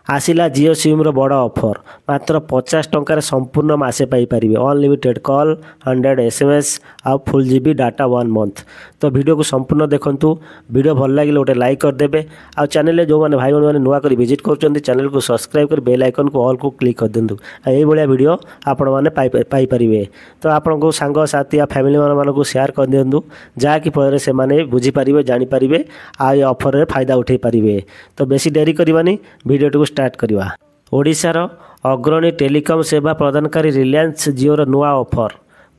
आसिला जियो सिम्र बड़ ऑफर मात्र 50 टंकार संपूर्ण मासे पाइपर अनलिमिटेड कॉल 100 SMS आ फुल जीबी डाटा 1 मंथ। तो वीडियो को संपूर्ण देखंतु। वीडियो भल लगे गोटे लाइक करदे। आ चैनल जो मैंने भाई मैंने नुआ कर विजिट कर चैनल को सब्सक्राइब कर बेल आइकन को ऑल को क्लिक कर दिंतु। ये वीडियो आपण मैंने पाइपर। तो आपण को सांग साथी या फैमिली मानक शेयर कर दिंतु जहाँकि फल से बुझीपारे जानीपारे आ ऑफर फायदा उठे पारे। तो बेसी डेरी करवानी वीडियो को स्टार्ट करवा। ओडिशार अग्रणी टेलीकॉम सेवा प्रदानकारी रिलायंस जियोर नुआ ऑफर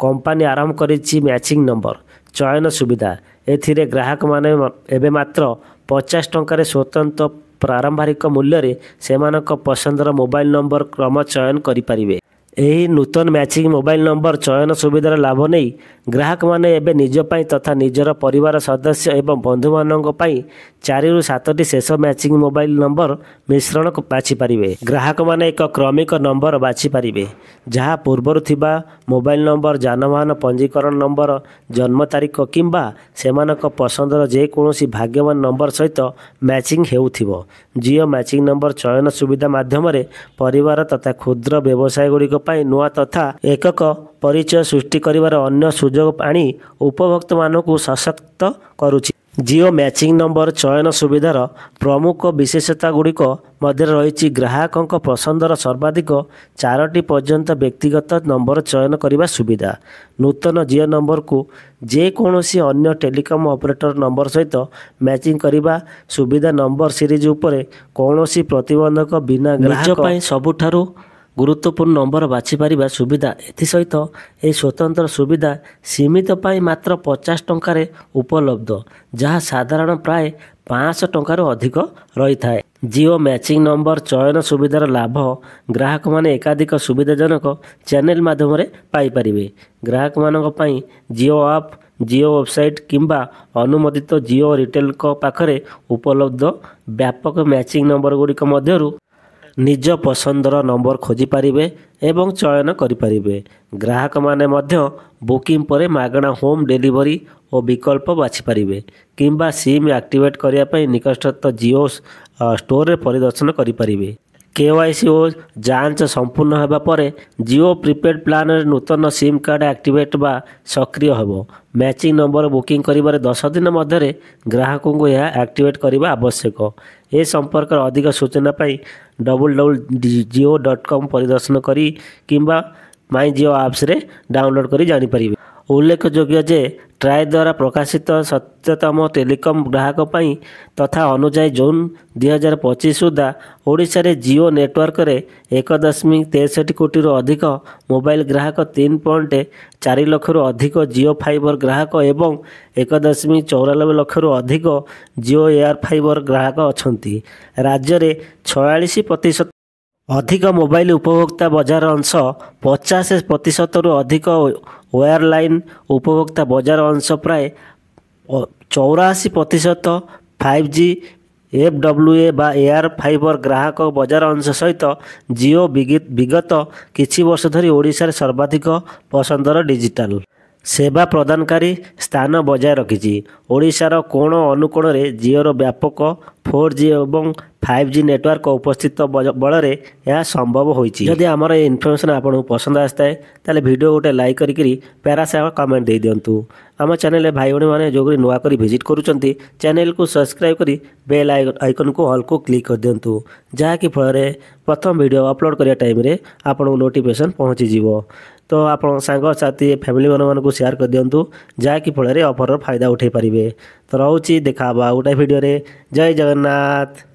कंपनी आरंभ करिछि मैचिंग नंबर चयन सुविधा। एथिरे ग्राहक माने एबे मात्र 50 टंकार स्वतंत्र प्रारंभिक मूल्य रे सेमानक पसंदर मोबाइल नंबर क्रम चयन करि परिबे। एही नूतन मैचिंग मोबाइल नंबर चयन सुविधार लाभ नहीं ग्राहक माने एबे निज पई तथा निजर परिवार सदस्य एवं बंधु मानक पई 4 ରୁ 7टी शेष मैचिंग मोबाइल नंबर मिश्रण बाछि पारिबे। ग्राहक माने एक क्रमिक नंबर बाछि पारिबे जहाँ पूर्वर थिबा मोबाइल नंबर जानवाहन पंजीकरण नंबर जन्म तारीख किंबा सेमानक पसंदर जे कोनोसी भाग्यवान नंबर सहित मैचिंग हेउथिबो। जियो मैचिंग नंबर चयन सुविधा माध्यम परिवार तथा क्षुद्र व्यवसाय गुड़िक नुआ तथा एकक परिचय सृष्टि करिवार अन्य सुजोग आनी उपभोक्ता मानकु सशक्त करुछि। जियो मैचिंग नंबर चयन सुविधार प्रमुख विशेषता गुड़िक मध्य रही ग्राहक पसंदर सर्वाधिक 4टी पर्यंत व्यक्तिगत नंबर चयन करने सुविधा। नूतन जियो नंबर को जेकोसी अन्य टेलीकॉम ऑपरेटर नंबर सहित मैचिंग करने सुविधा। नंबर सीरीज उपरे कौनसी प्रतिबंधक बिना ग्राहक सबुठारु गुरुत्वपूर्ण नंबर बाछिपार सुविधा। एसत यह स्वतंत्र सुविधा सीमित पाई मात्र 50 टंकार उपलब्ध जहाँ साधारण प्राय 500 टंकार अधिक रही थाए। जियो मैचिंग नंबर चयन सुविधार लाभ ग्राहक माने एकाधिक सुविधाजनक चैनल माध्यम पाइपर। ग्राहक मानक पई जियो ऐप जियो वेबसाइट किंबा अनुमोदित जियो रिटेल पाखरे उपलब्ध व्यापक मैचिंग नंबर गुड़िक मध्यरु निज पसंदर नंबर खोजी पारिबे एवं चयन करिपारिबे। ग्राहक माने मध्य बुकिंग परे मागणा होम डिलीवरी और विकल्प बाछि पारिबे किंबा सिम एक्टिवेट करिया पई निकटस्थ जियो स्टोर रे परिदर्शन करिपारिबे। KYC और जांच संपूर्ण होगा पर जियो प्रीपेड प्लान नूतन सिम कार्ड एक्टिवेट बा सक्रिय होबो। मैचिंग नंबर बुकिंग करिबारे 10 दिन मध्य ग्राहकों को यह एक्टिवेट करने आवश्यक। ए संपर्क अधिक सूचना पाई www.jio.com परिदर्शन करी किंबा माई जियो ऐप्स रे डाउनलोड करी जानी परिबे। उल्लेखयोग्य जे ट्राई द्वारा प्रकाशित सत्यतम टेलीकॉम ग्राहक पई तथा अनुजाई जून 2025 सुधा ओडिशा रे जियो नेटवर्क रे 1.63 कोटी अधिक मोबाइल ग्राहक 3.4 लाख अधिक जियो फाइबर ग्राहक एवं 1.94 लाख अधिक जियो एयर फाइबर ग्राहक अछंती। राज्य रे 46% अधिक मोबाइल उपभोक्ता बजार अंश 50% अधिक वायरलाइन उपभोक्ता बजार अंश प्राय 84% 5G FWA बा एयर फाइबर ग्राहक बजार अंश सहित जियो विगत किछि वर्ष धरी ओडिशा सर्वाधिक पसंदर डिजिटल सेवा प्रदानकारी स्थान बजाय रखिछि। ओडिशार कोण अनुकोण रे जियोर व्यापक 4G एवं 5G नेटवर्क उपस्थित बल यह संभव होइछि। जदि आमर ये इनफर्मेशन आपको पसंद आए ताले वीडियो गोटे लाइक करी पैरासा कमेंट दे दिंतु। आम चैनल भाई भाई मैंने जो नुआ कर विजिट करुँच चैनल को सब्सक्राइब करी बेल आइकन को ऑल को क्लिक कर दिंतु जहाँकि फल प्रथम वीडियो अपलोड करिया टाइम रे आपको नोटिफिकेशन पहुँची जीवो। तो आप सांग साथी फैमिली मानक शेयर कर दिंतु जहाँकि फल ऑफर फायदा उठे पारे। तो रोची देखा गोटे वीडियो रे। जय जगन्नाथ।